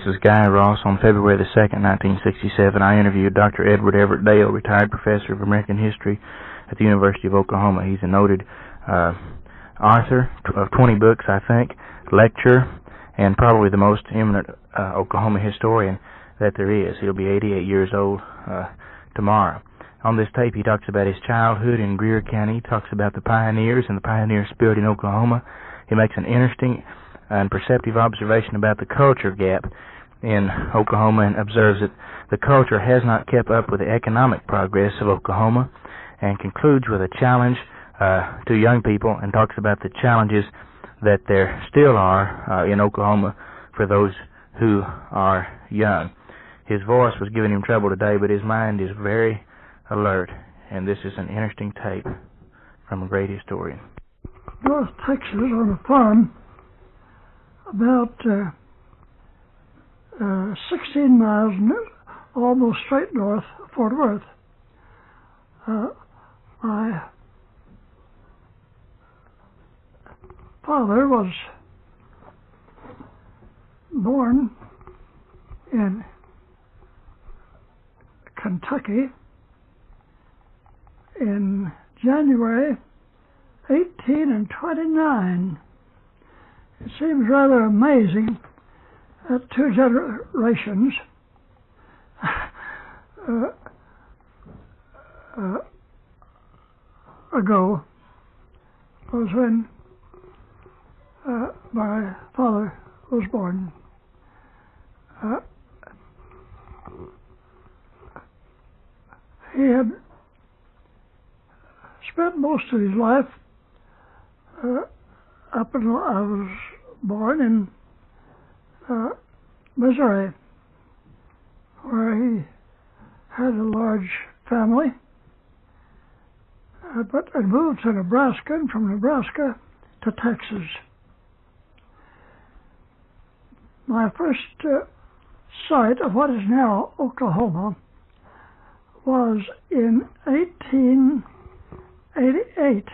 is Guy Ross. On February the 2nd, 1967, I interviewed Dr. Everett Dale, retired professor of American history at the University of Oklahoma. He's a noted author of 20 books, I think, lecturer, and probably the most eminent Oklahoma historian that there is. He'll be 88 years old tomorrow. On this tape, he talks about his childhood in Greer County. He talks about the pioneers and the pioneer spirit in Oklahoma. He makes an interesting and perceptive observation about the culture gap in Oklahoma and observes that the culture has not kept up with the economic progress of Oklahoma, and concludes with a challenge to young people and talks about the challenges that there still are in Oklahoma for those who are young. His voice was giving him trouble today, but his mind is very alert, and this is an interesting tape from a great historian. North Texas, on a farm about 16 miles almost straight north of Fort Worth. My father was born in Kentucky in January 1829. It seems rather amazing that two generations ago was when my father was born. He had spent most of his life up until I was born in Missouri, where he had a large family, but had moved to Nebraska, and from Nebraska to Texas. My first sight of what is now Oklahoma was in 1888,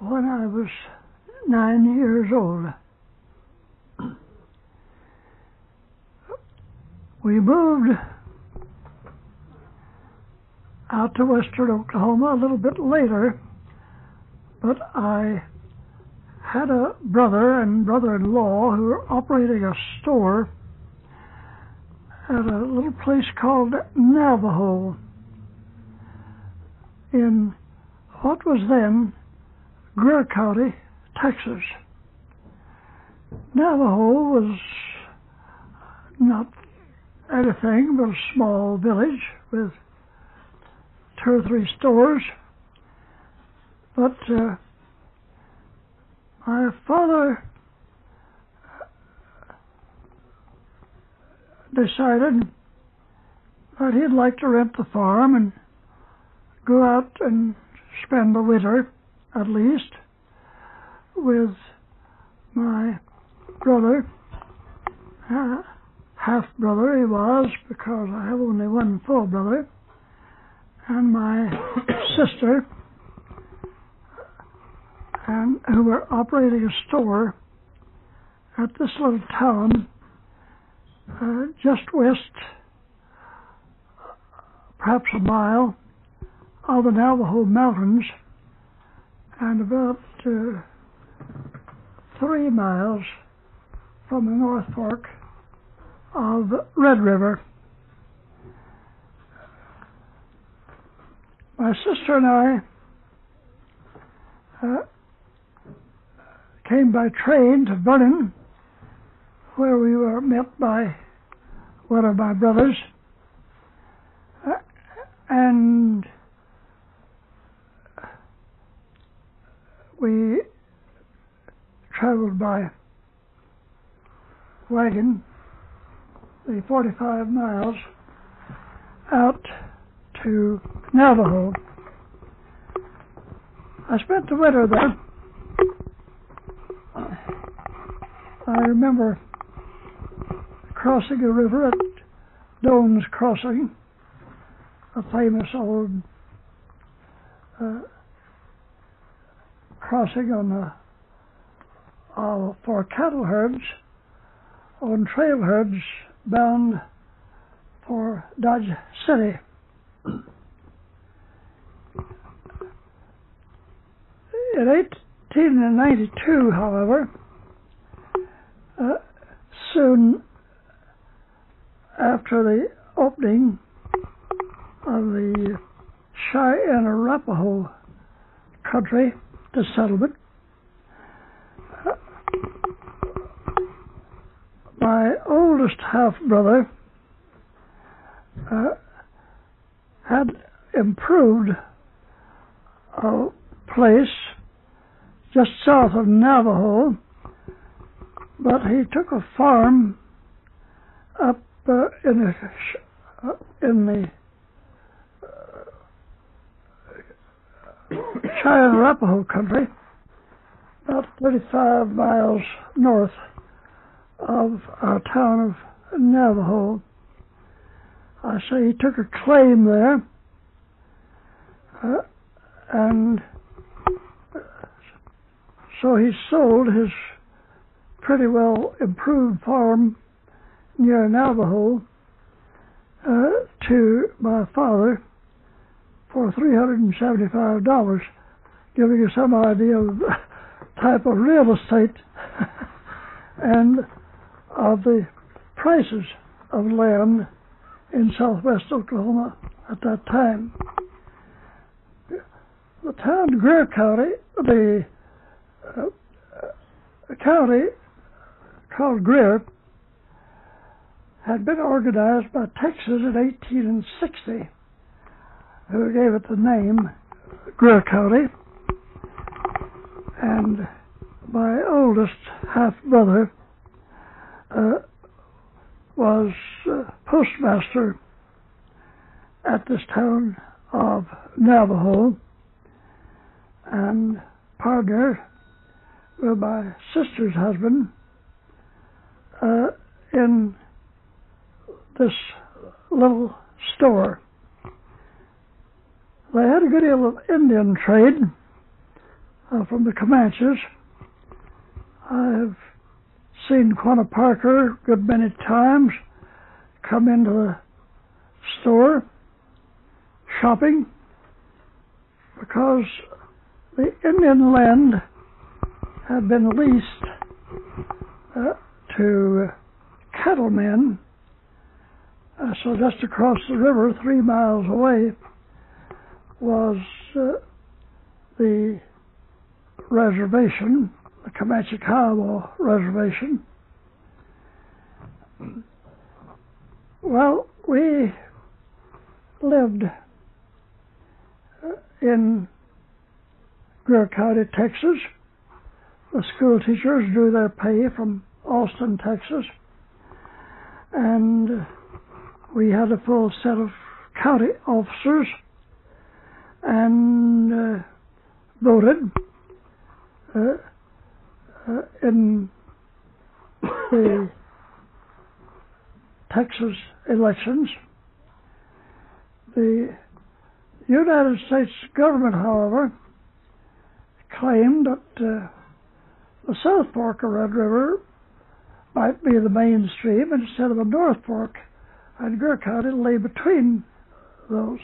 when I was 9 years old. We moved out to western Oklahoma a little bit later, but I had a brother and brother-in-law who were operating a store at a little place called Navajo in what was then Greer County, Texas. Navajo was not anything but a small village with 2 or 3 stores, but my father decided that he'd like to rent the farm and go out and spend the winter, at least, with my brother, half-brother he was, because I have only one full brother, and my sister, and who were operating a store at this little town just west, perhaps a mile, of the Navajo Mountains, and about 3 miles from the North Fork of Red River. My sister and I came by train to Vernon, where we were met by one of my brothers, and we traveled by wagon the 45 miles out to Navajo. I spent the winter there. I remember crossing a river at Doan's Crossing, a famous old crossing on the for cattle herds on trailheads bound for Dodge City. In 1892, however, soon after the opening of the Cheyenne Arapaho country to settlement, my oldest half-brother had improved a place just south of Navajo, but he took a farm up in the Cheyenne Arapaho country, about 35 miles north of our town of Navajo. I say he took a claim there, and so he sold his pretty well improved farm near Navajo to my father for $375, giving you some idea of the type of real estate and of the prices of land in southwest Oklahoma at that time. The town Greer County, the county called Greer, had been organized by Texas in 1860, who gave it the name Greer County, and my oldest half-brother was postmaster at this town of Navajo, and partner with my sister's husband in this little store. They had a good deal of Indian trade from the Comanches. I've seen Quanah Parker a good many times come into the store shopping, because the Indian land had been leased to cattlemen. So just across the river, 3 miles away, was the reservation, the Comanche Kiowa Reservation. Well, we lived in Greer County, Texas. The school teachers drew their pay from Austin, Texas, and we had a full set of county officers and voted in the Texas elections. The United States government, however, claimed that the South Fork of Red River might be the main stream instead of the North Fork, and Greer County lay between those.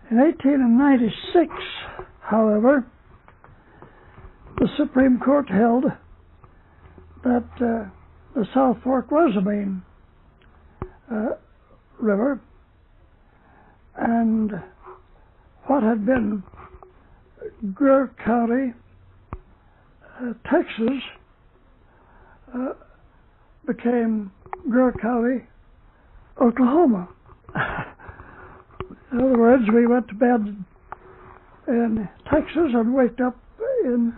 In 1896, however, the Supreme Court held that the South Fork was the main river, and what had been Greer County, Texas, became Greer County, Oklahoma. In other words, we went to bed in Texas and waked up in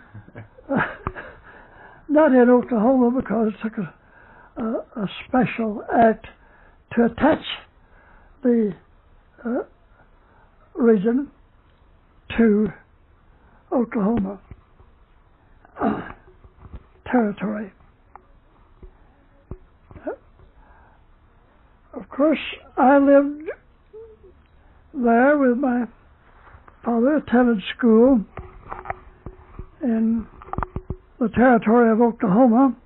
not in Oklahoma, because it took a special act to attach the region to Oklahoma territory. Of course, I lived there with my father, attended school in the territory of Oklahoma,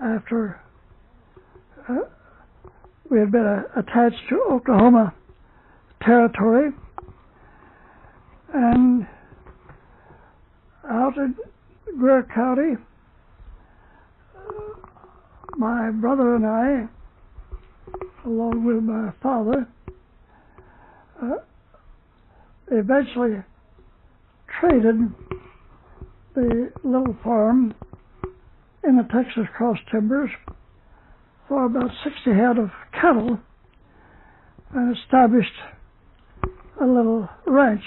after we had been attached to Oklahoma Territory, and out in Greer County, my brother and I, along with my father, eventually traded the little farm in the Texas Cross Timbers for about 60 head of cattle and established a little ranch.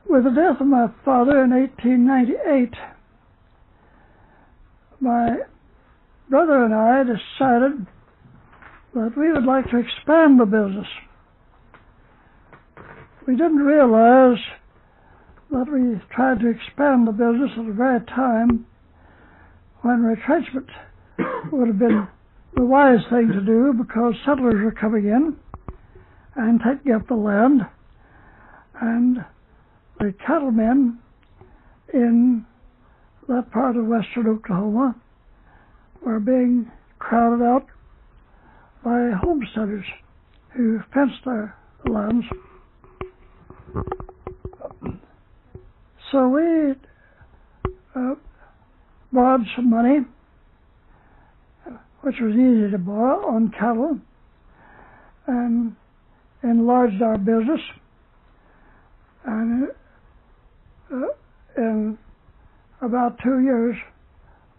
With the death of my father in 1898, my brother and I decided that we would like to expand the business. We didn't realize that we tried to expand the business at the very time when retrenchment would have been the wise thing to do, because settlers were coming in and taking up the land, and the cattlemen in that part of western Oklahoma were being crowded out by homesteaders who fenced their lands. So we borrowed some money, which was easy to borrow, on cattle, and enlarged our business. And in about 2 years,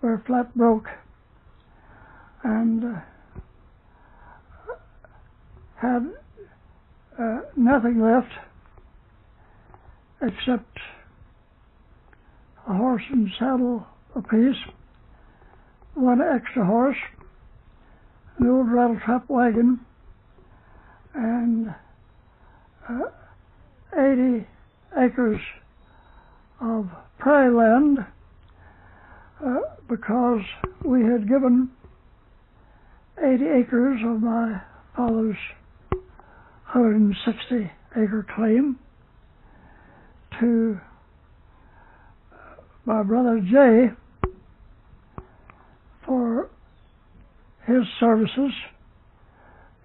we were flat broke and had nothing left except a horse and saddle apiece, one extra horse, an old rattle-trap wagon, and 80 acres of prairie land, because we had given 80 acres of my father's 160-acre claim to my brother Jay for his services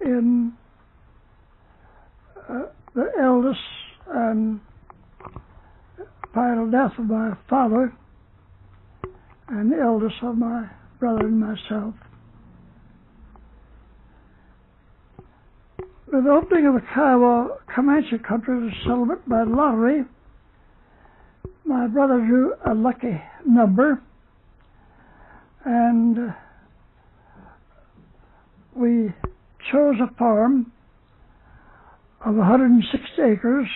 in the eldest and final death of my father and the eldest of my brother and myself. With the opening of the Kiowa Comanche country to settlement by lottery, my brother drew a lucky number, and we chose a farm of 160 acres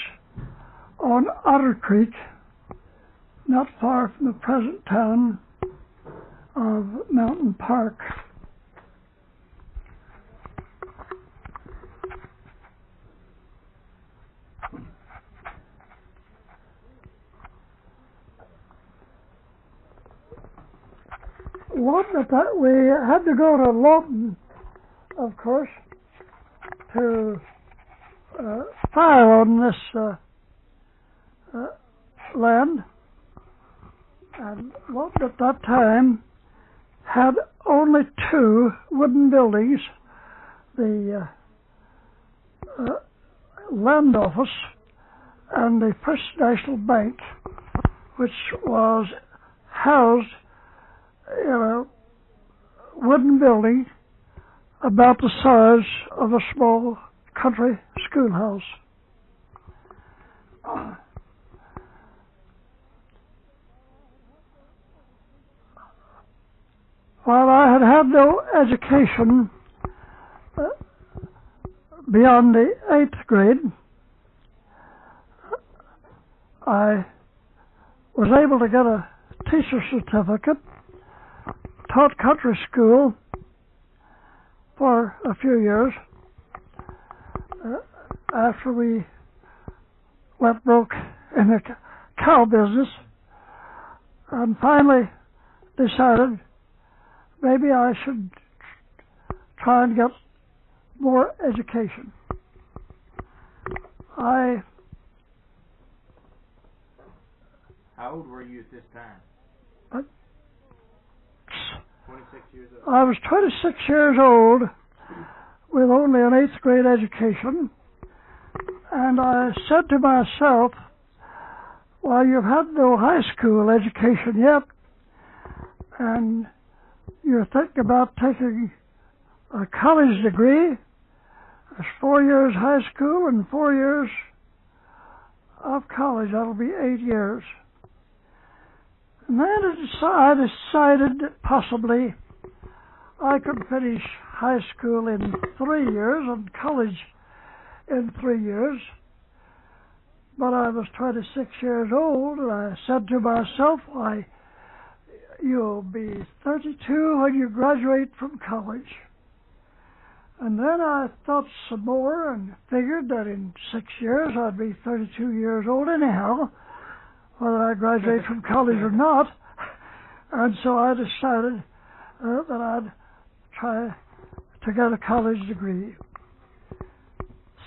on Otter Creek, not far from the present town of Mountain Park. We had to go to Lawton, of course, to file on this land, and Lawton at that time had only 2 wooden buildings, the land office and the First National Bank, which was housed in a wooden building about the size of a small country schoolhouse. While I had had no education beyond the 8th grade, I was able to get a teacher certificate, taught country school for a few years after we went broke in the cow business, and finally decided maybe I should try and get more education. How old were you at this time? I was 26 years old with only an 8th grade education, and I said to myself, well, you've had no high school education yet, and you're thinking about taking a college degree. There's 4 years high school and 4 years of college. That'll be 8 years. And then I decided that possibly I could finish high school in 3 years and college in 3 years. But I was 26 years old, and I said to myself, why, you'll be 32 when you graduate from college. And then I thought some more and figured that in 6 years I'd be 32 years old anyhow, whether I graduate from college or not. And so I decided that I'd try to get a college degree.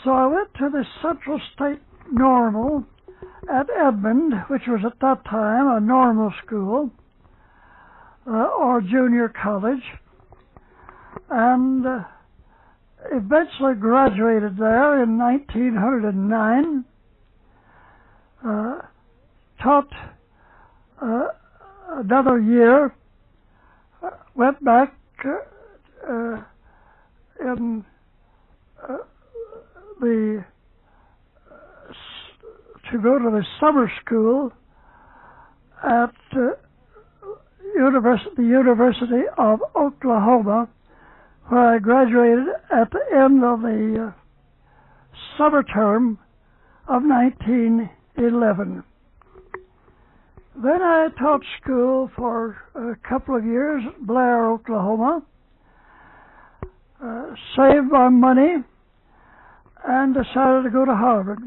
So I went to the Central State Normal at Edmond, which was at that time a normal school, or junior college, and eventually graduated there in 1909, taught another year, went back to go to the summer school at the University of Oklahoma, where I graduated at the end of the summer term of 1911. Then I taught school for a couple of years at Blair, Oklahoma, saved my money, and decided to go to Harvard.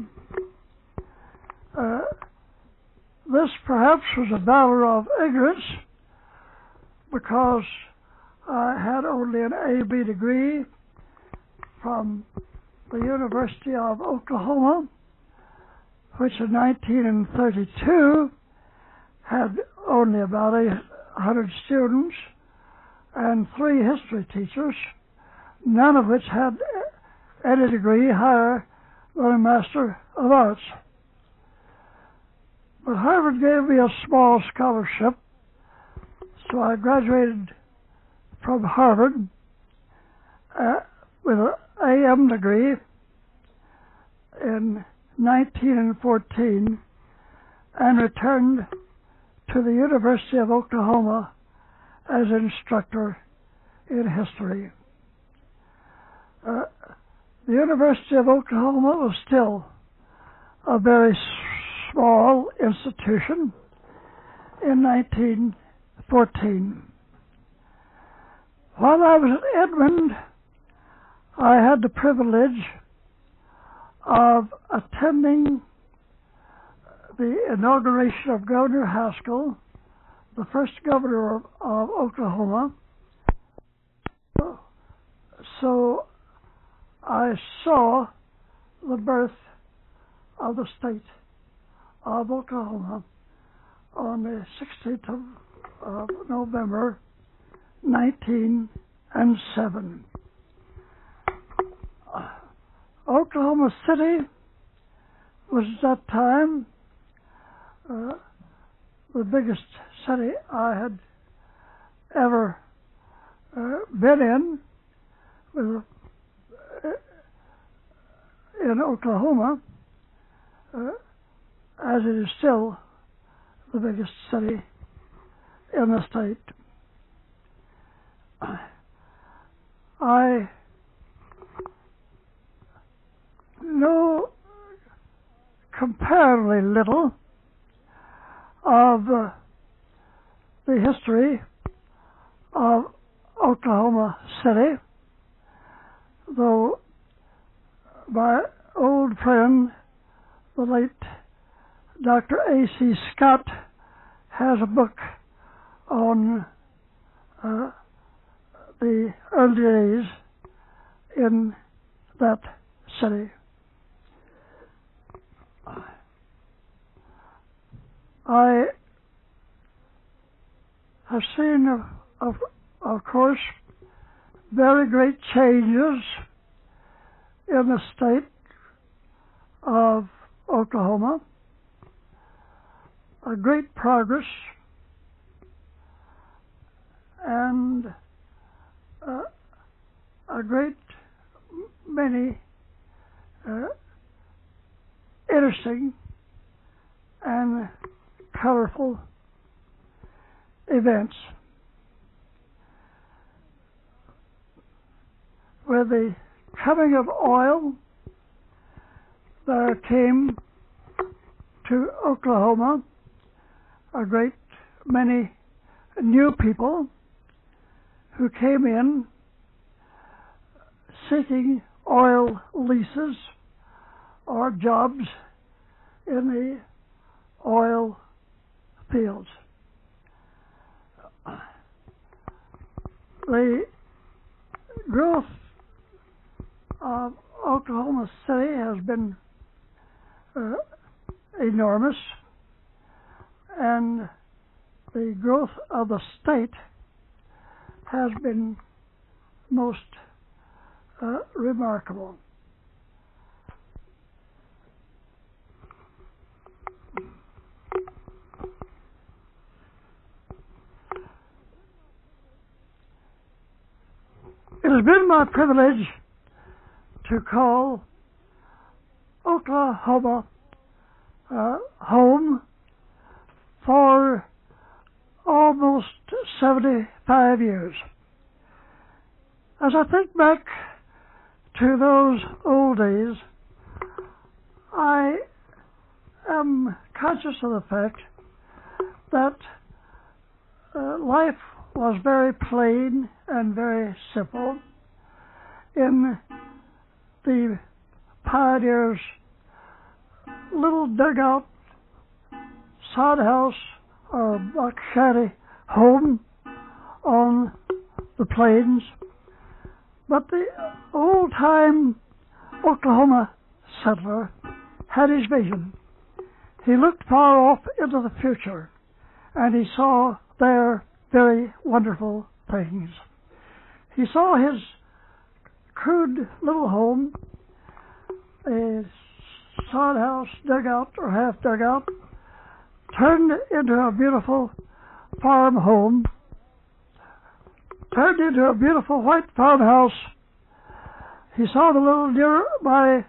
This perhaps was a matter of ignorance, because I had only an A.B. degree from the University of Oklahoma, which in 1932 had only about 100 students and 3 history teachers, none of which had any degree higher than a Master of Arts. But Harvard gave me a small scholarship, so I graduated from Harvard with an A.M. degree in 1914 and returned to the University of Oklahoma as instructor in history. The University of Oklahoma was still a very small institution in 1914. While I was at Edmond, I had the privilege of attending the inauguration of Governor Haskell, the first governor of Oklahoma. So I saw the birth of the state of Oklahoma on the 16th of November, 1907. Oklahoma City was at that time the biggest city I had ever been in Oklahoma, as it is still the biggest city in the state. I know comparatively little of the history of Oklahoma City, though my old friend, the late Dr. A.C. Scott, has a book on the early days in that city. I have seen of course, very great changes in the state of Oklahoma, a great progress, and a great many interesting and colorful events. With the coming of oil, there came to Oklahoma a great many new people who came in seeking oil leases or jobs in the oil fields. The growth of Oklahoma City has been enormous, and the growth of the state has been most remarkable. It has been my privilege to call Oklahoma home for almost 75 years. As I think back to those old days, I am conscious of the fact that life was very plain and very simple in the pioneers' little dugout, sod house, or box shanty home on the plains. But the old-time Oklahoma settler had his vision. He looked far off into the future, and he saw there very wonderful things. He saw his crude little home, a sod house, dugout, or half dugout, turned into a beautiful farm home, turned into a beautiful white farmhouse. He saw the little nearby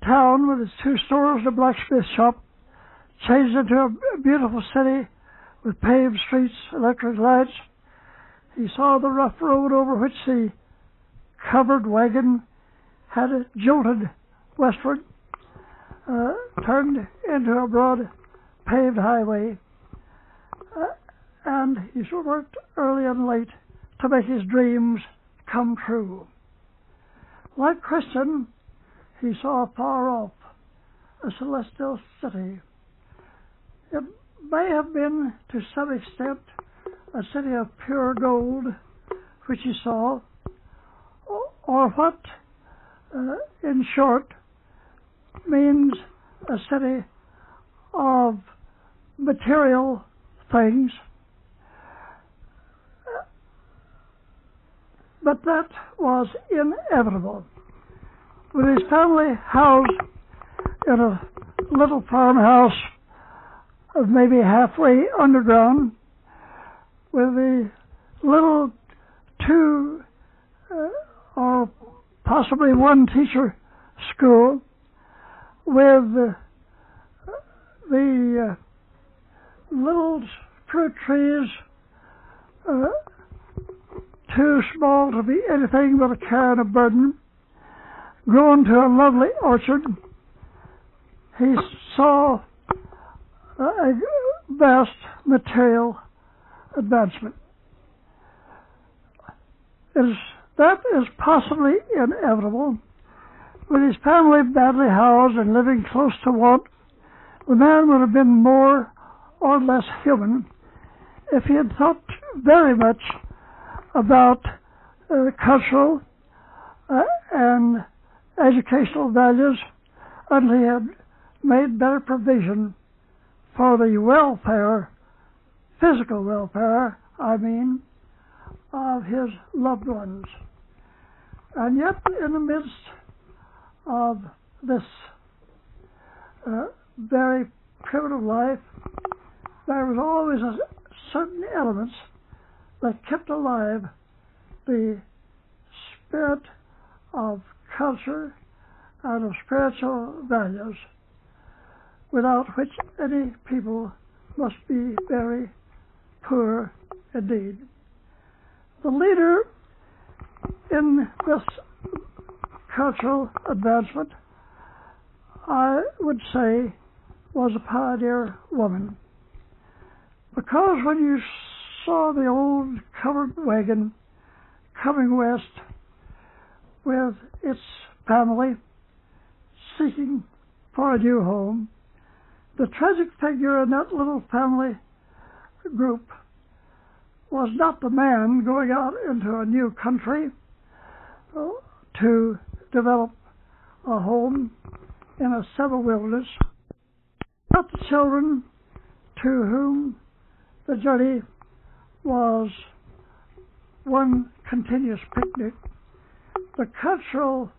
town with its 2 stores and a blacksmith shop changed into a beautiful city with paved streets, electric lights. He saw the rough road over which the covered wagon had jolted westward, turned into a broad paved highway, and he worked early and late to make his dreams come true. Like Christian, he saw far off a celestial city. It may have been, to some extent, a city of pure gold, which he saw, or what, in short, means a city of material things. But that was inevitable. With his family housed in a little farmhouse of maybe halfway underground, with the little 2 or possibly 1 teacher school, with the little fruit trees too small to be anything but a care and a burden, grown to a lovely orchard, he saw a vast material advancement. That is possibly inevitable. With his family badly housed and living close to want, the man would have been more or less human if he had thought very much about cultural and educational values, and he had made better provision for the welfare, physical welfare, of his loved ones. And yet, in the midst of this very primitive life, there was always a certain elements that kept alive the spirit of culture and of spiritual values, without which any people must be very poor indeed. The leader in this cultural advancement, I would say, was a pioneer woman. Because when you saw the old covered wagon coming west with its family seeking for a new home, the tragic figure in that little family group was not the man going out into a new country to develop a home in a semi-wilderness, but the children to whom the journey was one continuous picnic. The cultural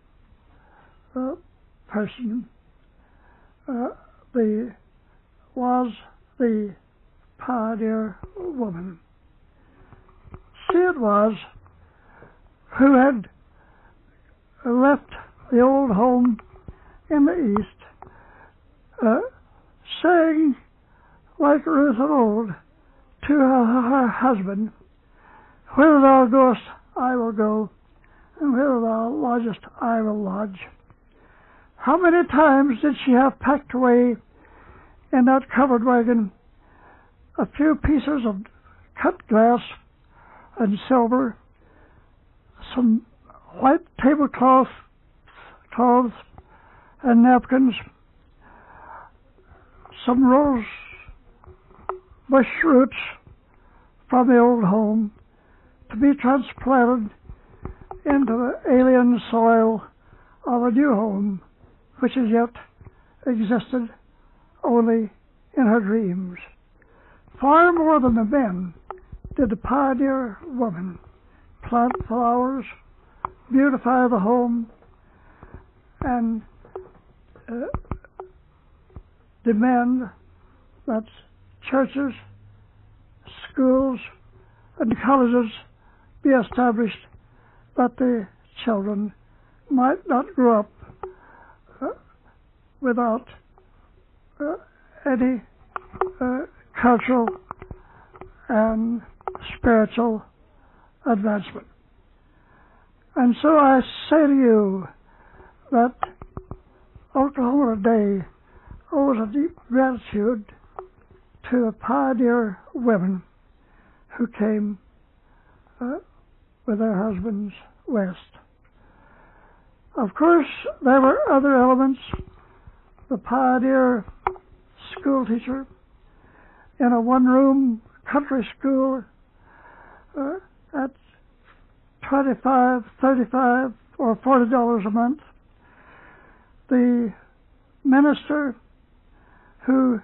person was the pioneer woman. She it was who had left the old home in the east, saying, like Ruth of old, to her husband, "Whither thou goest, I will go, and whither thou lodgest, I will lodge." How many times did she have packed away in that covered wagon a few pieces of cut glass and silver, some white tablecloths and napkins, some rose bush roots from the old home, to be transplanted into the alien soil of a new home which as yet existed only in her dreams. Far more than the men did the pioneer woman plant flowers, beautify the home, and demand that churches, schools, and colleges be established, that the children might not grow up without any cultural and spiritual advancement. And so I say to you that Oklahoma today owes a deep gratitude to the pioneer women who came with their husbands west. Of course, there were other elements. The pioneer school teacher in a one-room country school at $25, $35, or $40 a month. The minister who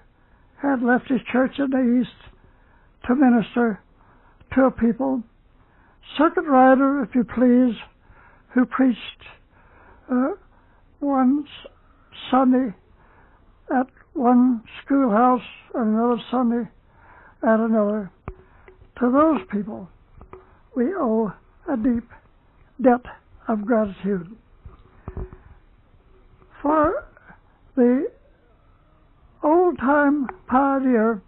had left his church in the east to minister to a people. Circuit rider, if you please, who preached one Sunday at one schoolhouse and another Sunday at another. To those people, we owe a deep debt of gratitude. For the old-time pioneer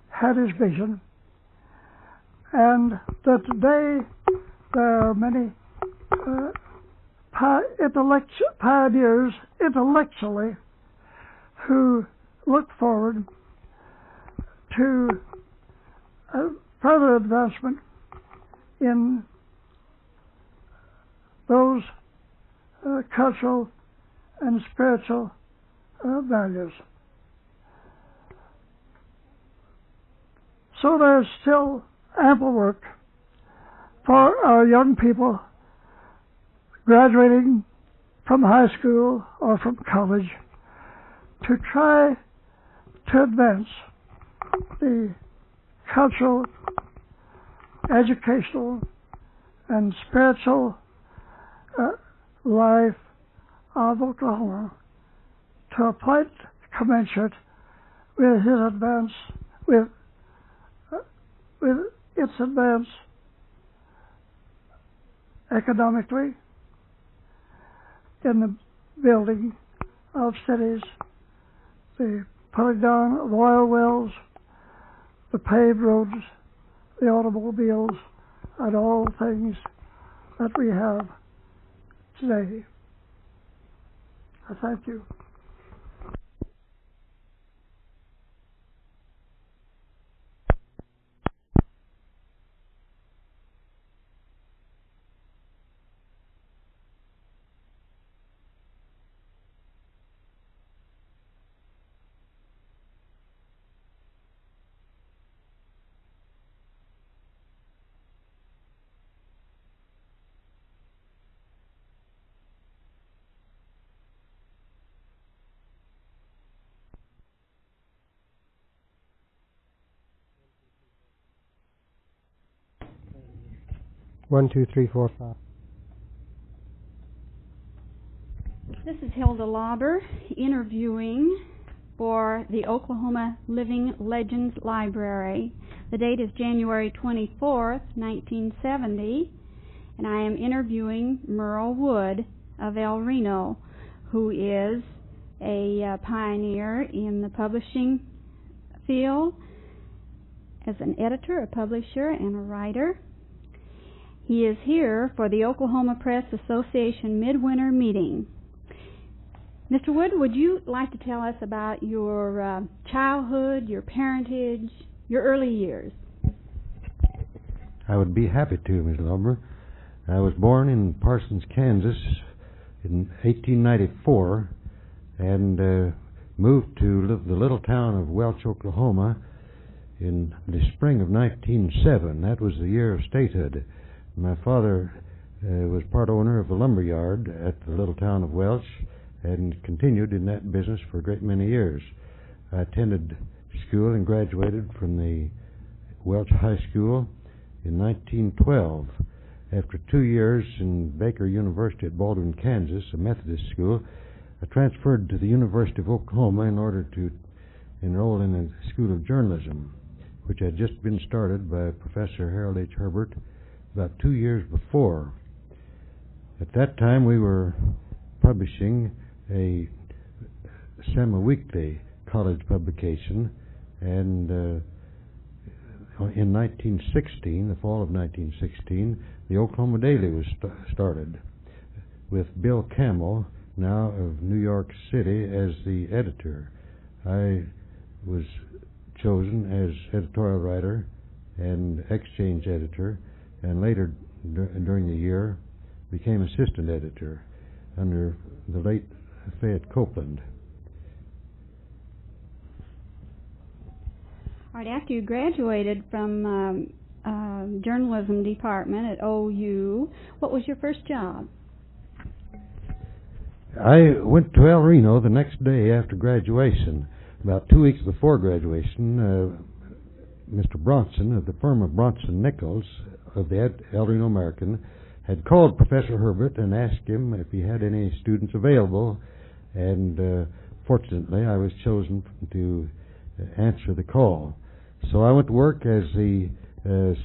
had his vision, and that today there are many pioneers intellectually who look forward to further advancement in those cultural and spiritual values. So there's still ample work for our young people graduating from high school or from college to try to advance the cultural educational and spiritual life of Oklahoma to a point commensurate with his advance, with its advance economically in the building of cities, the putting down of oil wells, the paved roads, the automobiles, and all things that we have today. I thank you. One, two, three, four, five. This is Hilda Lauber interviewing for the Oklahoma Living Legends Library. The date is January 24th, 1970, and I am interviewing Merle Wood of El Reno, who is a pioneer in the publishing field as an editor, a publisher, and a writer. He is here for the Oklahoma Press Association Midwinter Meeting. Mr. Wood, would you like to tell us about your childhood, your parentage, your early years? I would be happy to, Ms. Lauber. I was born in Parsons, Kansas in 1894 and moved to the little town of Welch, Oklahoma in the spring of 1907. That was the year of statehood. My father was part owner of a lumber yard at the little town of Welch and continued in that business for a great many years. I attended school and graduated from the Welch High School in 1912. After 2 years in Baker University at Baldwin, Kansas, a Methodist school, I transferred to the University of Oklahoma in order to enroll in a school of journalism, which had just been started by Professor Harold H. Herbert about 2 years before. At that time, we were publishing a semi-weekly college publication, and in 1916, the fall of 1916, the Oklahoma Daily was started with Bill Campbell, now of New York City, as the editor. I was chosen as editorial writer and exchange editor, and later during the year became assistant editor under the late Fayette Copeland. All right, after you graduated from journalism department at OU, what was your first job? I went to El Reno the next day after graduation. About 2 weeks before graduation, Mr. Bronson of the firm of Bronson Nichols of the El Reno American had called Professor Herbert and asked him if he had any students available, and fortunately I was chosen to answer the call. So I went to work as the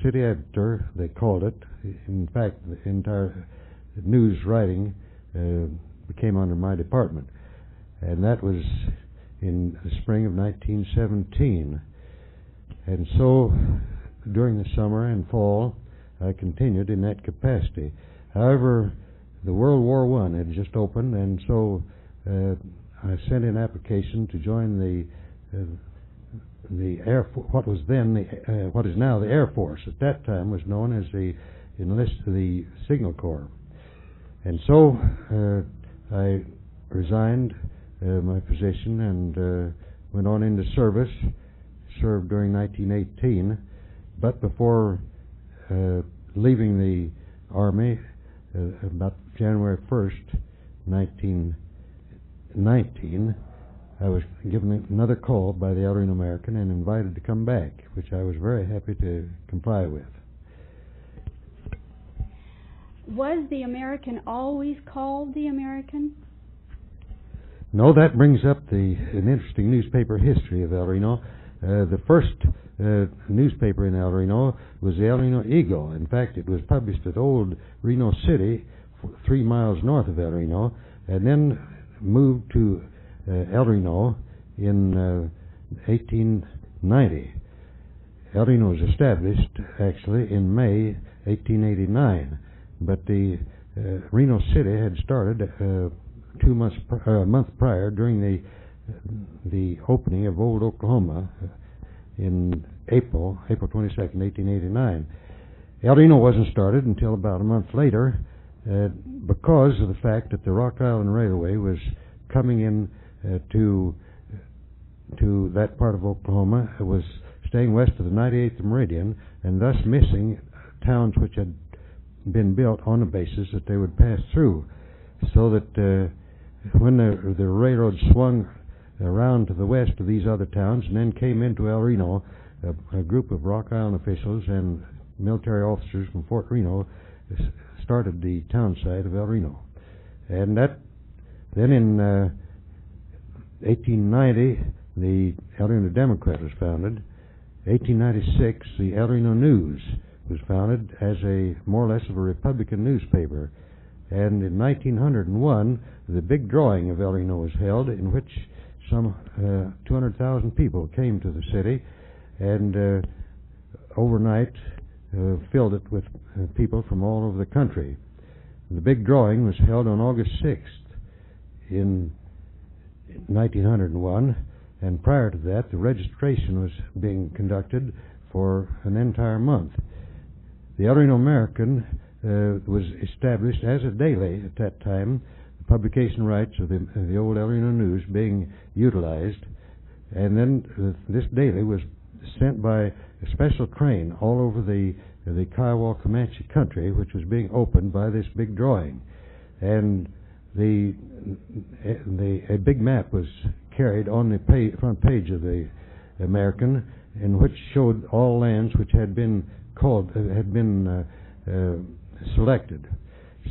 city editor, they called it. In fact, the entire news writing became under my department, and that was in the spring of 1917. And so during the summer and fall I continued in that capacity. However, the World War I had just opened, and so I sent in an application to join the Air Force, what is now the Air Force. At that time was known as the Signal Corps. And so I resigned my position and went on into service, served during 1918, but before leaving the Army, about January 1st, 1919, I was given another call by the El Reno American and invited to come back, which I was very happy to comply with. Was the American always called the American? No, that brings up an interesting newspaper history of El Reno. The first newspaper in El Reno was the El Reno Eagle. In fact, it was published at Old Reno City, 3 miles north of El Reno, and then moved to El Reno in 1890. El Reno was established, actually, in May 1889, but the Reno City had started a month prior during the opening of Old Oklahoma in April 22nd, 1889. El Reno wasn't started until about a month later because of the fact that the Rock Island Railway was coming in to that part of Oklahoma. It was staying west of the 98th meridian and thus missing towns which had been built on the basis that they would pass through, so that when the railroad swung around to the west of these other towns and then came into El Reno, a group of Rock Island officials and military officers from Fort Reno started the town site of El Reno. And then in 1890, the El Reno Democrat was founded. 1896, the El Reno News was founded as more or less of a Republican newspaper. And in 1901, the big drawing of El Reno was held, in which some 200,000 people came to the city, and overnight filled it with people from all over the country. The big drawing was held on August 6th in 1901, and prior to that, the registration was being conducted for an entire month. The El Reno American was established as a daily at that time, the publication rights of the old El Reno News being utilized, and then this daily was sent by a special train all over the Kiowa Comanche country, which was being opened by this big drawing. And a big map was carried on the front page of the American, in which showed all lands which had been selected.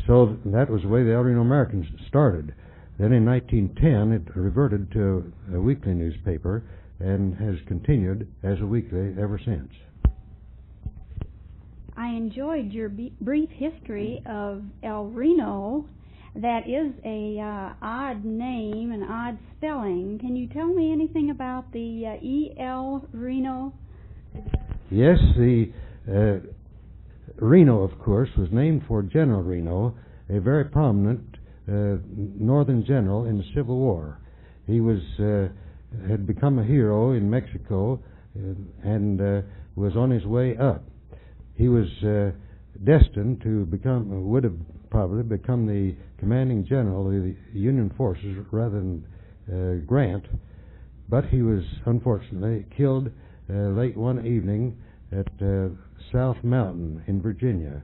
So that was the way the El Reno American started. Then in 1910, it reverted to a weekly newspaper and has continued as a weekly ever since. I enjoyed your brief history of El Reno. That is a odd name and odd spelling. Can you tell me anything about the E.L. Reno? Yes, the Reno, of course, was named for General Reno, a very prominent northern general in the Civil War. He had become a hero in Mexico and was on his way up. He was destined to would have probably become the commanding general of the Union forces rather than Grant, but he was unfortunately killed late one evening at South Mountain in Virginia.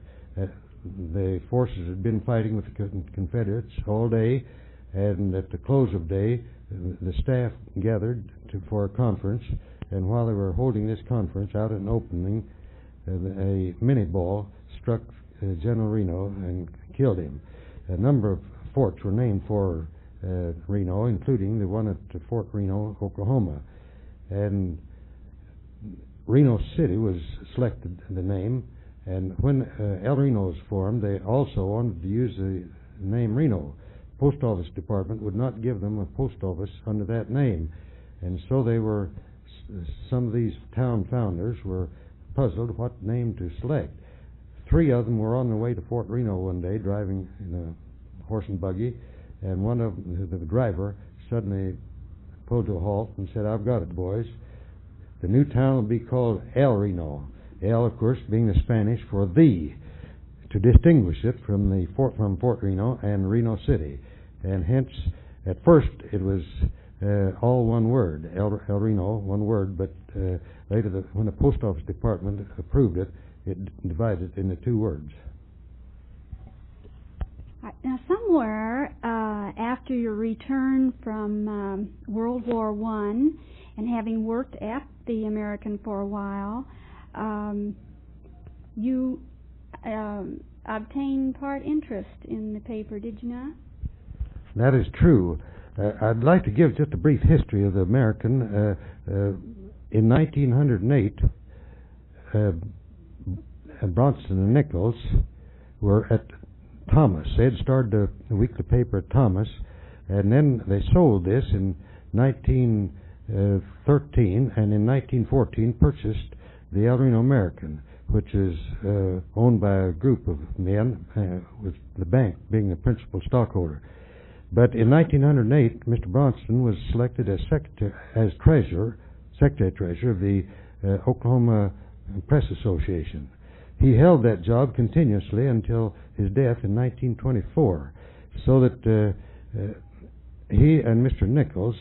The forces had been fighting with the Confederates all day, and at the close of day, the staff gathered for a conference, and while they were holding this conference out in an opening, a minie ball struck General Reno and killed him. A number of forts were named for Reno, including the one at Fort Reno, Oklahoma. And Reno City was selected, the name, and when El Reno was formed, they also wanted to use the name Reno. Post Office Department would not give them a post office under that name, and so some of these town founders were puzzled what name to select. 3 of them were on their way to Fort Reno one day, driving in a horse and buggy, and one of them, the driver, suddenly pulled to a halt and said, "I've got it, boys. The new town will be called El Reno." El, of course, being the Spanish for the, to distinguish it from Fort Reno and Reno City. And hence, at first, it was all one word, El Reno, one word, but later, when the Post Office Department approved it, it divided it into 2 words. Now, somewhere after your return from World War I and having worked at the American for a while, you obtained part interest in the paper, did you not? That is true. I'd like to give just a brief history of the American. In 1908, Bronson and Nichols were at Thomas. They had started a weekly paper at Thomas, and then they sold this in 1913, and in 1914 purchased the El Reno American, which is owned by a group of men, with the bank being the principal stockholder. But in 1908, Mr. Bronson was selected as secretary-treasurer of the Oklahoma Press Association. He held that job continuously until his death in 1924, so that he and Mr. Nichols,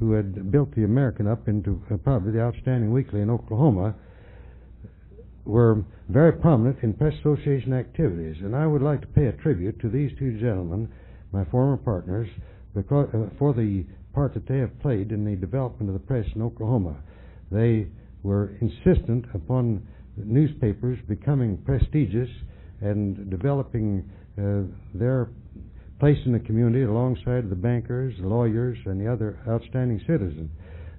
who had built the American up into probably the outstanding weekly in Oklahoma, were very prominent in Press Association activities. And I would like to pay a tribute to these two gentlemen, my former partners, because, for the part that they have played in the development of the press in Oklahoma. They were insistent upon newspapers becoming prestigious and developing their place in the community alongside the bankers, the lawyers, and the other outstanding citizens.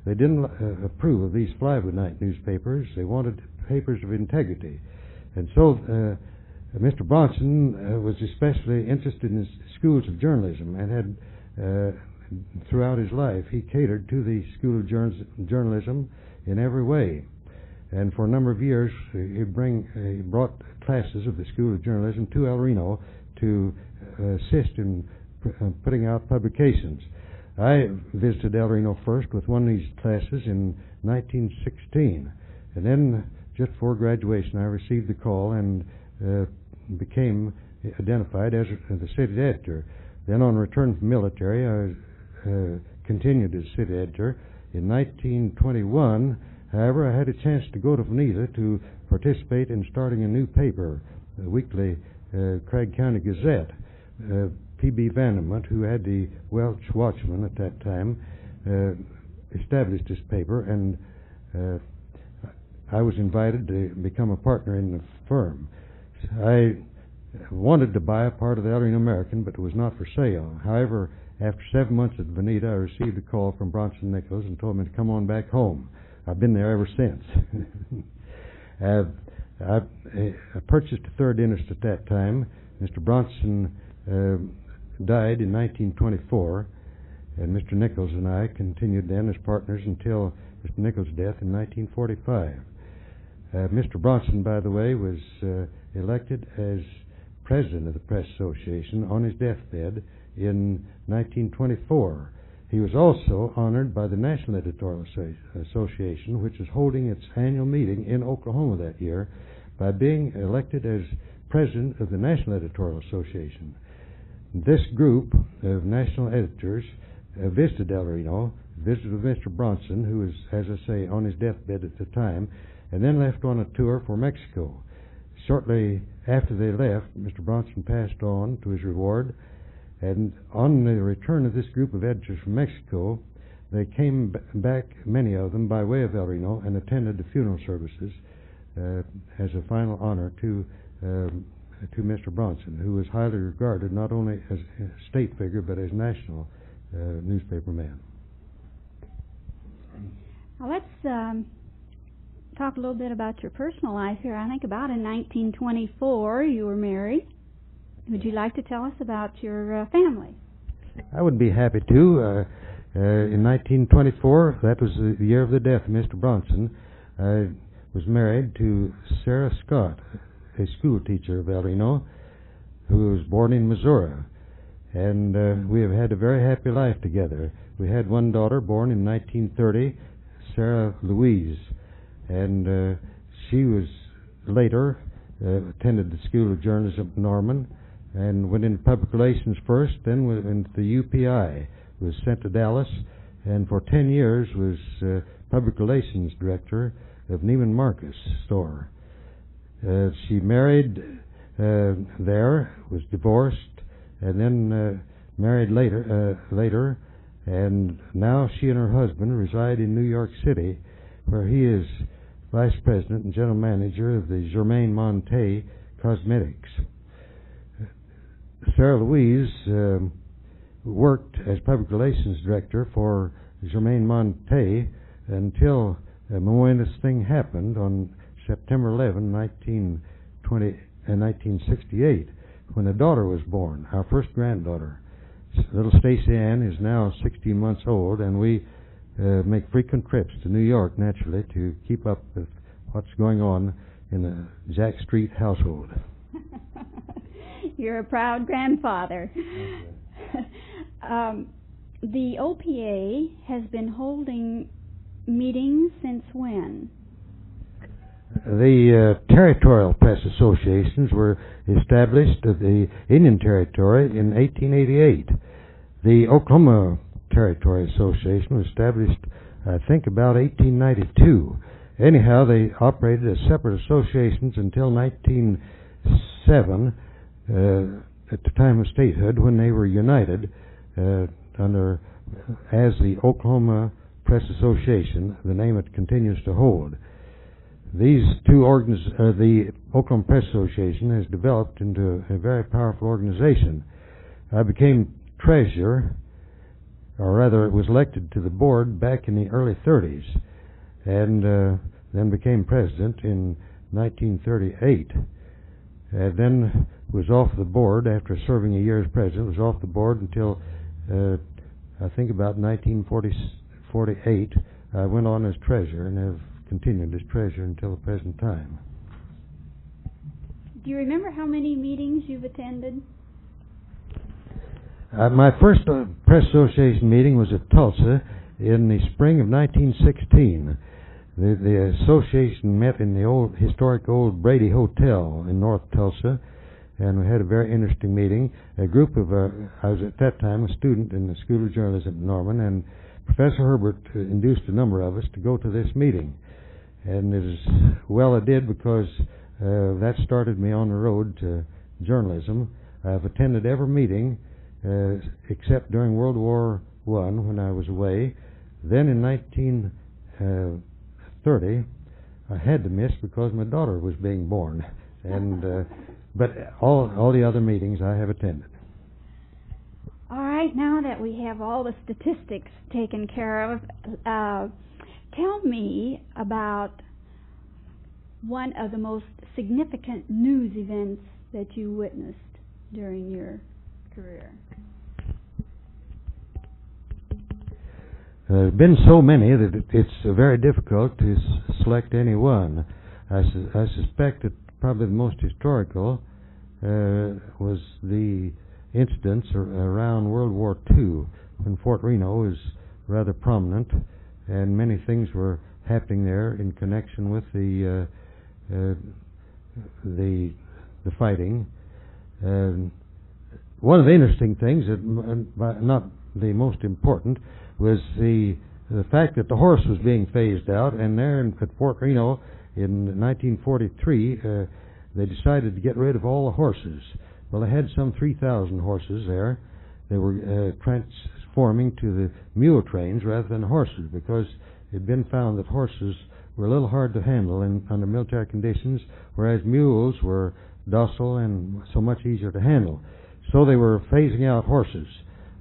They didn't approve of these fly-by-night newspapers. They wanted papers of integrity. And so Mr. Bronson was especially interested in schools of journalism, and had throughout his life he catered to the School of Journalism in every way. And for a number of years he brought classes of the School of Journalism to El Reno to assist in putting out publications. I visited El Reno first with one of these classes in 1916, and then just before graduation I received the call and became identified as the city editor. Then on return from the military I continued as city editor. In 1921, however, I had a chance to go to Veneta to participate in starting a new paper, a weekly Craig County Gazette. P.B. Vandermont, who had the Welch Watchman at that time, established this paper, and I was invited to become a partner in the firm. I wanted to buy a part of the El Reno American, but it was not for sale. However, after 7 months at Veneta, I received a call from Bronson Nichols and told me to come on back home. I've been there ever since. I purchased a third interest at that time. Mr. Bronson died in 1924, and Mr. Nichols and I continued then as partners until Mr. Nichols' death in 1945. Mr. Bronson, by the way, was elected as president of the Press Association on his deathbed in 1924. He was also honored by the National Editorial Association, which is holding its annual meeting in Oklahoma that year, by being elected as president of the National Editorial Association. This group of national editors visited El Reno, visited with Mr. Bronson, who was, as I say, on his deathbed at the time, and then left on a tour for Mexico. Shortly after they left, Mr. Bronson passed on to his reward, and on the return of this group of editors from Mexico, they came back, many of them, by way of El Reno, and attended the funeral services as a final honor to Mr. Bronson, who was highly regarded not only as a state figure but as national newspaper man. Now let's talk a little bit about your personal life here. I think about in 1924 you were married. Would you like to tell us about your family? I would be happy to. In 1924, that was the year of the death of Mr. Bronson, I was married to Sarah Scott, a school teacher of El Reno, who was born in Missouri. And we have had a very happy life together. We had one daughter born in 1930, Sarah Louise, and she was later attended the School of Journalism at Norman, and went into public relations first, then went into the UPI, was sent to Dallas, and for 10 years was public relations director of Neiman Marcus store. She married there, was divorced, and then married later, and now she and her husband reside in New York City, where he is vice president and general manager of the Germain Montet cosmetics. Sarah Louise worked as public relations director for Germaine Monte until a momentous thing happened on September 11, 1968, when a daughter was born, our first granddaughter. Little Stacy Ann is now 16 months old, and we make frequent trips to New York, naturally, to keep up with what's going on in the Jack Street household. You're a proud grandfather. The OPA has been holding meetings since when? The territorial press associations were established at the Indian Territory in 1888. The Oklahoma Territory Association was established, I think, about 1892. Anyhow, they operated as separate associations until 1907, at the time of statehood, when they were united as the Oklahoma Press Association, the name it continues to hold. These two the Oklahoma Press Association has developed into a very powerful organization. I became treasurer, or rather was elected to the board back in the early 30s, and then became president in 1938. And then was off the board after serving a year as president, was off the board until I think about 1948. I went on as treasurer and have continued as treasurer until the present time. Do you remember how many meetings you've attended? My first Press Association meeting was at Tulsa in the spring of 1916. The association met in the historic old Brady Hotel in North Tulsa, and we had a very interesting meeting. A group of, I was at that time a student in the School of Journalism at Norman, and Professor Herbert induced a number of us to go to this meeting. And it is well I did, because that started me on the road to journalism. I've attended every meeting except during World War I when I was away. Then in 1930, I had to miss because my daughter was being born. And but all the other meetings I have attended. All right, now that we have all the statistics taken care of, tell me about one of the most significant news events that you witnessed during your career. There have been so many that it's very difficult to select any one. I suspect that probably the most historical was the incidents around World War II, when Fort Reno was rather prominent, and many things were happening there in connection with the fighting. One of the interesting things, not the most important, was the fact that the horse was being phased out, and there at Fort Reno in 1943, they decided to get rid of all the horses. Well, they had some 3,000 horses there. They were transforming to the mule trains rather than horses, because it had been found that horses were a little hard to handle under military conditions, whereas mules were docile and so much easier to handle. So they were phasing out horses.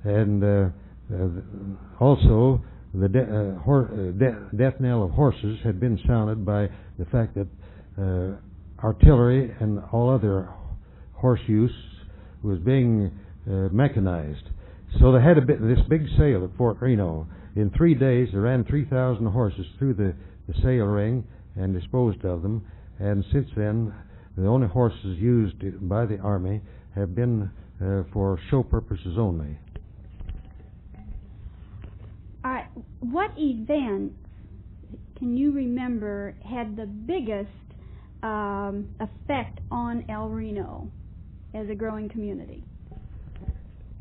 And also, the death knell of horses had been sounded by the fact that artillery and all other horse use was being mechanized. So they had this big sale at Fort Reno. In 3 days, they ran 3,000 horses through the sale ring and disposed of them. And since then, the only horses used by the Army have been for show purposes only. What events can you remember had the biggest effect on El Reno as a growing community?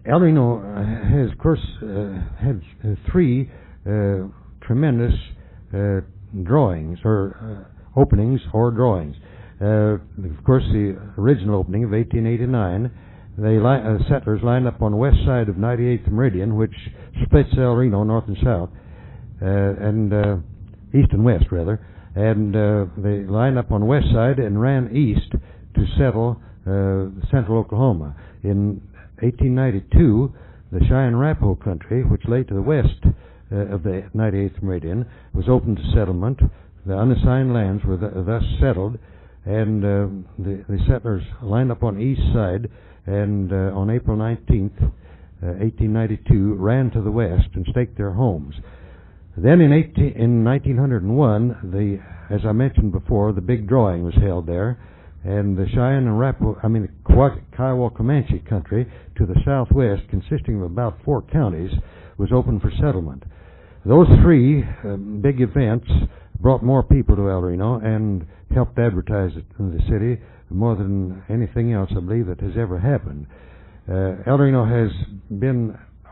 El Reno has, of course, had three tremendous drawings, or openings, or drawings. Of course, the original opening of 1889, settlers lined up on the west side of 98th Meridian, which splits El Reno north and south, and east and west, rather. And they lined up on the west side and ran east to settle central Oklahoma. In 1892, the Cheyenne-Arapaho country, which lay to the west of the 98th meridian, was open to settlement. The unassigned lands were thus settled, and the settlers lined up on the east side, and on April 19th, 1892, ran to the west and staked their homes. Then in 1901, as I mentioned before, the big drawing was held there, and the Cheyenne and the Kiowa Comanche country to the southwest, consisting of about 4 counties, was open for settlement. Those 3 big events brought more people to El Reno and helped advertise the city more than anything else, I believe, that has ever happened. El Reno has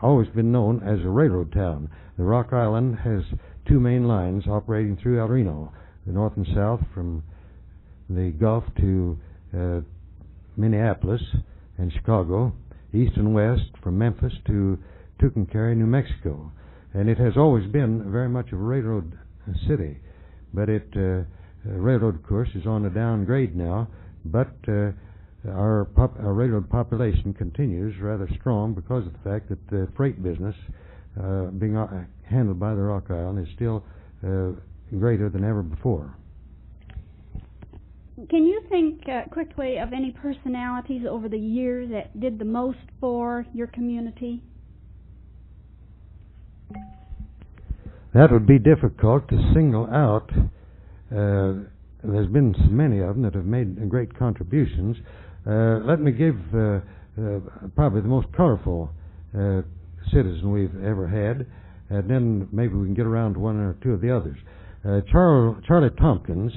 always been known as a railroad town. The Rock Island has 2 main lines operating through El Reno, the north and south from the Gulf to Minneapolis and Chicago, east and west from Memphis to Tucumcari, New Mexico. And it has always been very much of a railroad city. But railroad, of course, is on a downgrade now, but our railroad population continues rather strong because of the fact that the freight business being handled by the Rock Island is still greater than ever before. Can you think quickly of any personalities over the years that did the most for your community? That would be difficult to single out. There's been so many of them that have made great contributions. Let me give probably the most colorful citizen we've ever had, and then maybe we can get around to 1 or 2 of the others. Charlie Tompkins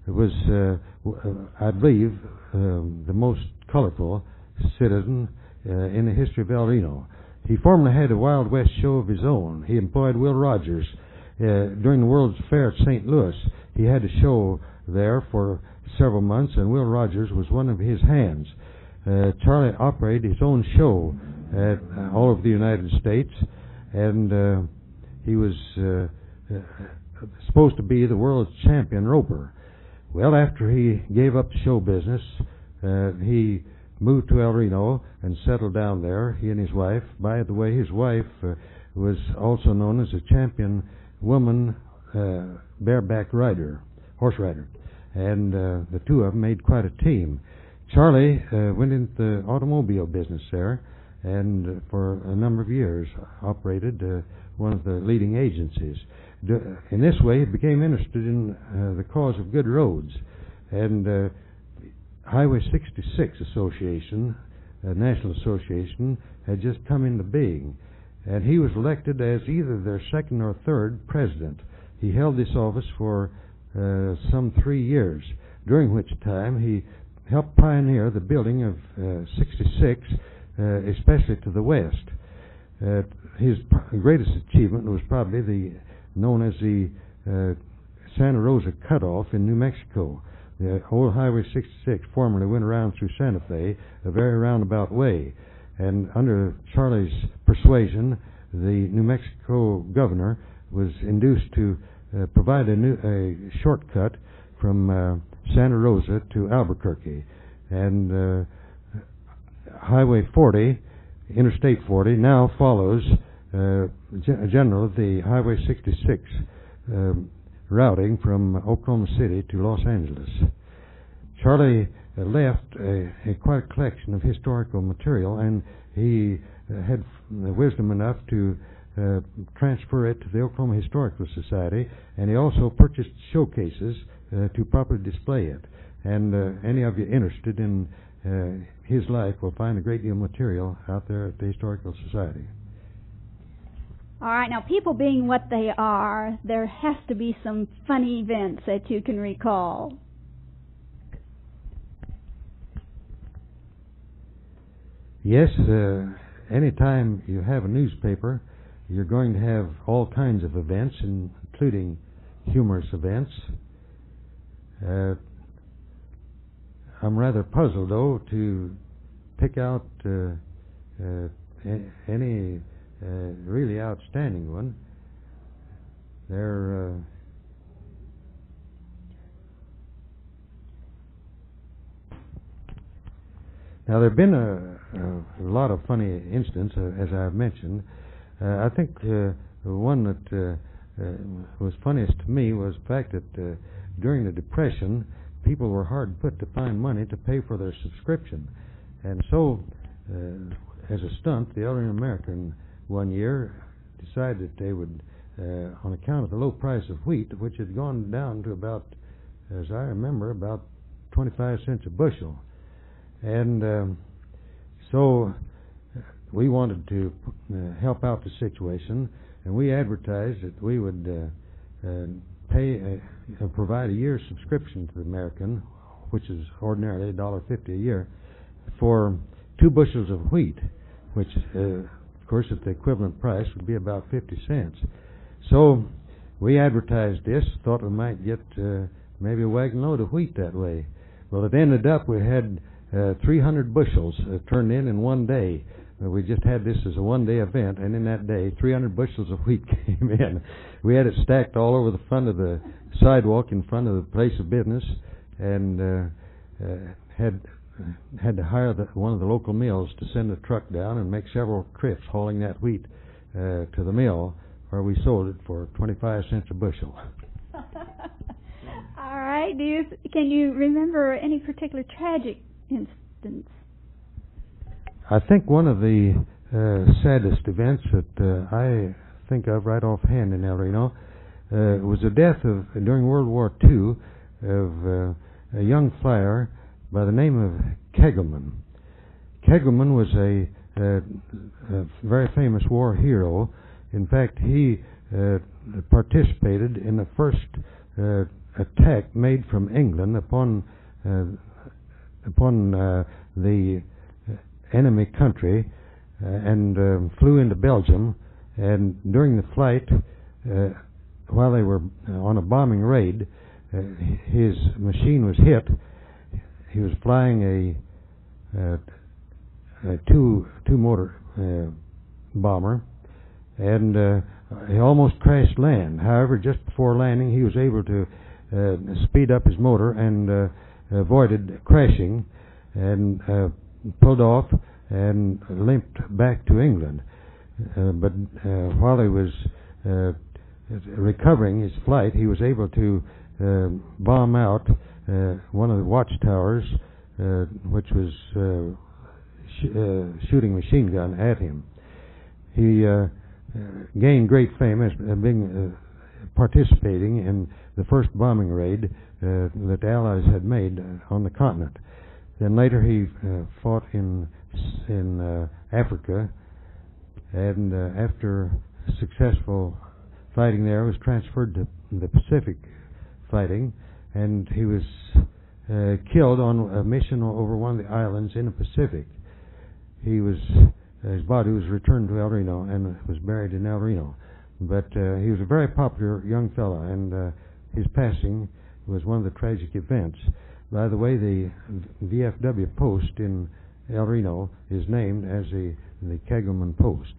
was, I believe, the most colorful citizen in the history of El Reno. He formerly had a Wild West show of his own. He employed Will Rogers. During the World's Fair at St. Louis, he had a show there for several months, and Will Rogers was one of his hands. Charlie operated his own show all over the United States, and he was supposed to be the world's champion roper. Well, after he gave up the show business, he moved to El Reno and settled down there, he and his wife. By the way, his wife was also known as a champion woman bareback rider, horse rider. And the 2 of them made quite a team. Charlie went into the automobile business there, and for a number of years operated one of the leading agencies. In this way, he became interested in the cause of good roads, and Highway 66 Association, National Association, had just come into being, and he was elected as either their 2nd or 3rd president. He held this office for some 3 years, during which time he helped pioneer the building of 66, especially to the west. His greatest achievement was probably known as the Santa Rosa Cutoff in New Mexico. The old Highway 66 formerly went around through Santa Fe a very roundabout way, and under Charlie's persuasion, the New Mexico governor was induced to provide a shortcut from Santa Rosa to Albuquerque. And Highway 40, Interstate 40, now follows generally the Highway 66 routing from Oklahoma City to Los Angeles. Charlie left quite a collection of historical material, and he had wisdom enough to transfer it to the Oklahoma Historical Society, and he also purchased showcases to properly display it. And any of you interested in his life will find a great deal of material out there at the Historical Society. All right, now people being what they are, there has to be some funny events that you can recall. Yes, anytime you have a newspaper, you're going to have all kinds of events, including humorous events. I'm rather puzzled, though, to pick out any really outstanding one. There Now, there have been a lot of funny incidents, as I've mentioned. I think the one that was funniest to me was the fact that during the Depression, people were hard put to find money to pay for their subscription. And so, as a stunt, the Elderly American one year decided that they would, on account of the low price of wheat, which had gone down to about, as I remember, about 25 cents a bushel. And so we wanted to help out the situation, and we advertised that we would provide a year's subscription to the American, which is ordinarily $1.50 a year, for 2 bushels of wheat, which, of course, at the equivalent price would be about 50 cents. So we advertised this, thought we might get maybe a wagon load of wheat that way. Well, it ended up we had 300 bushels turned in one day. We just had this as a one-day event, and in that day, 300 bushels of wheat came in. We had it stacked all over the front of the sidewalk in front of the place of business, and had to hire one of the local mills to send a truck down and make several trips hauling that wheat to the mill, where we sold it for 25 cents a bushel. All right. Can you remember any particular tragic instance? I think one of the saddest events that I think of right offhand in El Reno was the death during World War II of a young flyer by the name of Kegelman. Kegelman was a very famous war hero. In fact, he participated in the first attack made from England upon the enemy country, and flew into Belgium. And during the flight, while they were on a bombing raid, his machine was hit. He was flying a two-motor bomber, and he almost crashed land. However, just before landing, he was able to speed up his motor and avoided crashing, and pulled off and limped back to England. But while he was recovering his flight, he was able to bomb out one of the watchtowers, which was shooting machine gun at him. He gained great fame as being participating in the first bombing raid that the Allies had made on the continent. Then later he fought in Africa, and after successful fighting there, was transferred to the Pacific fighting, and he was killed on a mission over one of the islands in the Pacific. His body was returned to El Reno and was buried in El Reno. But he was a very popular young fellow, and his passing was one of the tragic events. By the way, the VFW post in El Reno is named as the Kegelman Post.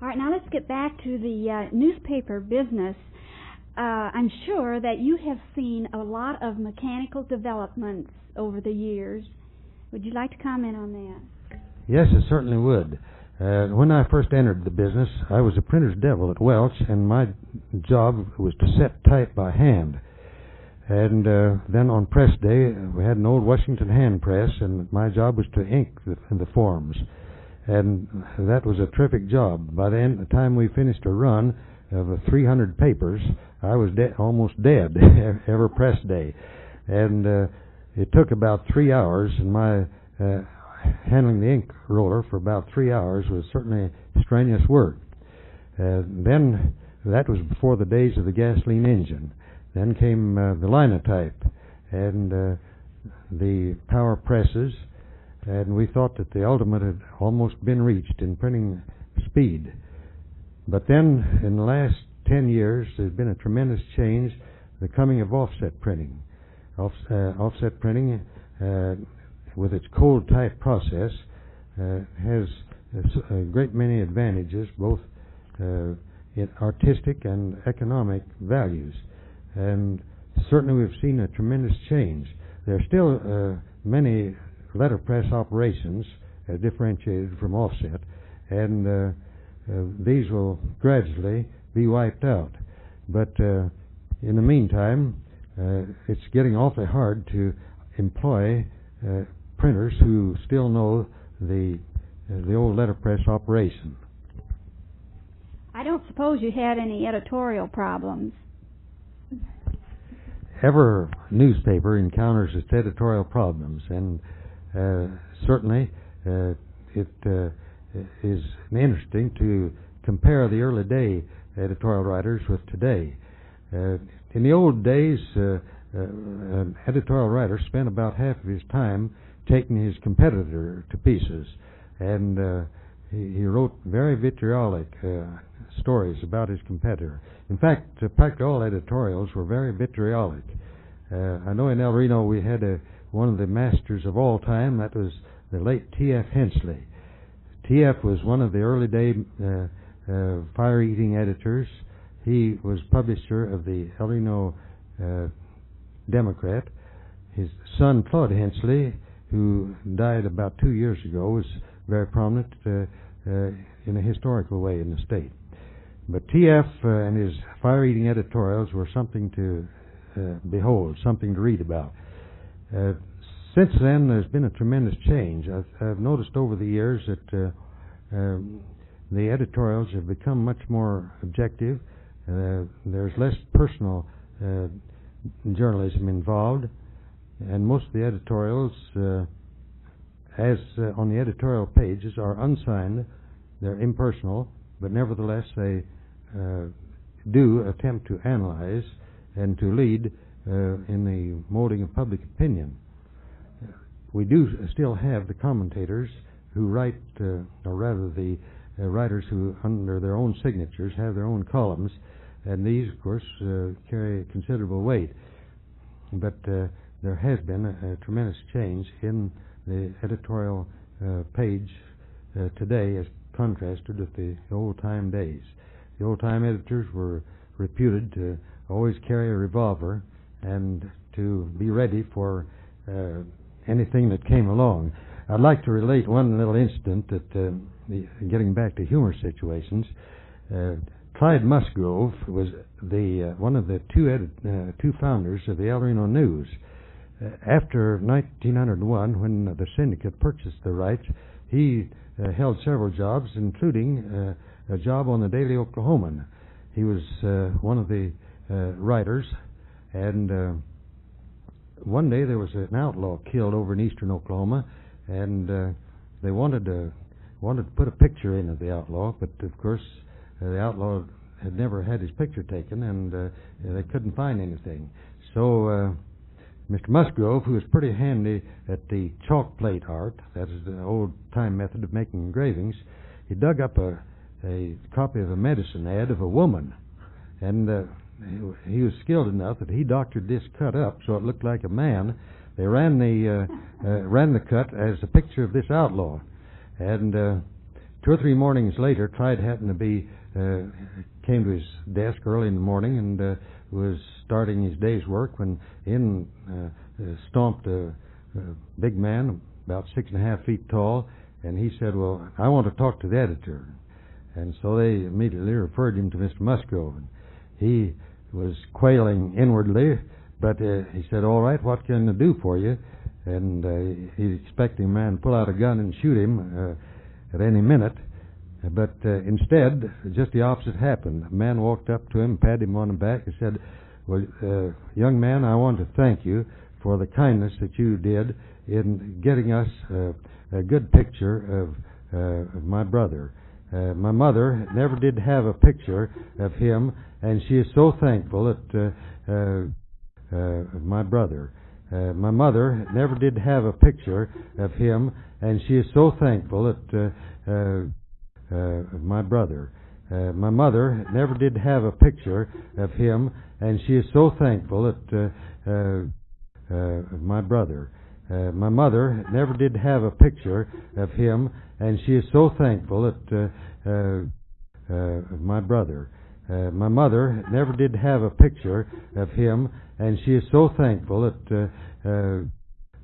All right, now let's get back to the newspaper business. I'm sure that you have seen a lot of mechanical developments over the years. Would you like to comment on that? Yes, I certainly would. When I first entered the business, I was a printer's devil at Welch, and my job was to set type by hand. And then on press day, we had an old Washington hand press, and my job was to ink the forms. And that was a terrific job. By the time we finished a run of 300 papers, I was almost dead every press day. And it took about 3 hours, and my handling the ink roller for about 3 hours was certainly strenuous work. Then that was before the days of the gasoline engine. Then came the linotype and the power presses, and we thought that the ultimate had almost been reached in printing speed. But then, in the last 10 years, there's been a tremendous change, the coming of offset printing. Offset printing, with its cold type process, has a great many advantages, both in artistic and economic values. And certainly we've seen a tremendous change. There are still many letterpress operations, differentiated from offset, and these will gradually be wiped out. But in the meantime, it's getting awfully hard to employ printers who still know the old letterpress operation. I don't suppose you had any editorial problems. Every newspaper encounters its editorial problems, and certainly it is interesting to compare the early day editorial writers with today. In the old days, an editorial writer spent about half of his time taking his competitor to pieces, and he wrote very vitriolic stories about his competitor. In fact, practically all editorials were very vitriolic. I know in El Reno we had one of the masters of all time. That was the late T.F. Hensley. T.F. was one of the early day fire-eating editors. He was publisher of the El Reno Democrat. His son, Claude Hensley, who died about 2 years ago, was very prominent in a historical way in the state. But T.F. And his fire-eating editorials were something to behold, something to read about. Since then, there's been a tremendous change. I've noticed over the years that the editorials have become much more objective. There's less personal journalism involved, and most of the editorials, as on the editorial pages, are unsigned. They're impersonal, but nevertheless they do attempt to analyze and to lead in the molding of public opinion. We do still have the commentators who write, or rather the writers who, under their own signatures, have their own columns, and these, of course, carry considerable weight. But there has been a tremendous change in the editorial page today as contrasted with the old-time days. The old-time editors were reputed to always carry a revolver and to be ready for anything that came along. I'd like to relate one little incident that, getting back to humor situations, Clyde Musgrove was one of the two founders of the El Reno News. After 1901, when the syndicate purchased the rights, he held several jobs, including a job on the Daily Oklahoman. He was one of the writers, and one day there was an outlaw killed over in eastern Oklahoma, and they wanted to put a picture in of the outlaw, but of course the outlaw had never had his picture taken, and they couldn't find anything. So Mr. Musgrove, who was pretty handy at the chalk plate art, that is the old-time method of making engravings, he dug up a copy of a medicine ad of a woman, and he was skilled enough that he doctored this cut up so it looked like a man. They ran the cut as a picture of this outlaw, and 2 or 3 mornings later, Clyde happened to be came to his desk early in the morning and was starting his day's work when in stomped a big man about 6.5 feet tall, and he said, "Well, I want to talk to the editor." And so they immediately referred him to Mr. Musgrove. And he was quailing inwardly, but he said, "All right, what can I do for you?" And he's expecting a man to pull out a gun and shoot him at any minute. But instead, just the opposite happened. A man walked up to him, patted him on the back, and said, "Well, young man, I want to thank you for the kindness that you did in getting us a good picture of my brother. My mother never did have a picture of him, and she is so thankful that of my brother. My mother never did have a picture of him, and she is so thankful that of my brother. My mother never did have a picture of him, and she is so thankful that of my brother. My mother never did have a picture of him, and she is so thankful that of my brother. My mother never did have a picture of him, and she is so thankful that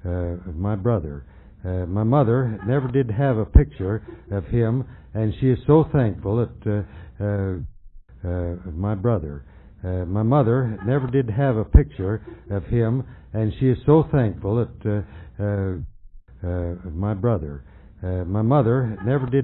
of my brother. My mother never did have a picture of him, and she is so thankful that my brother. My mother never did have a picture of him, and she is so thankful that my brother. My mother never did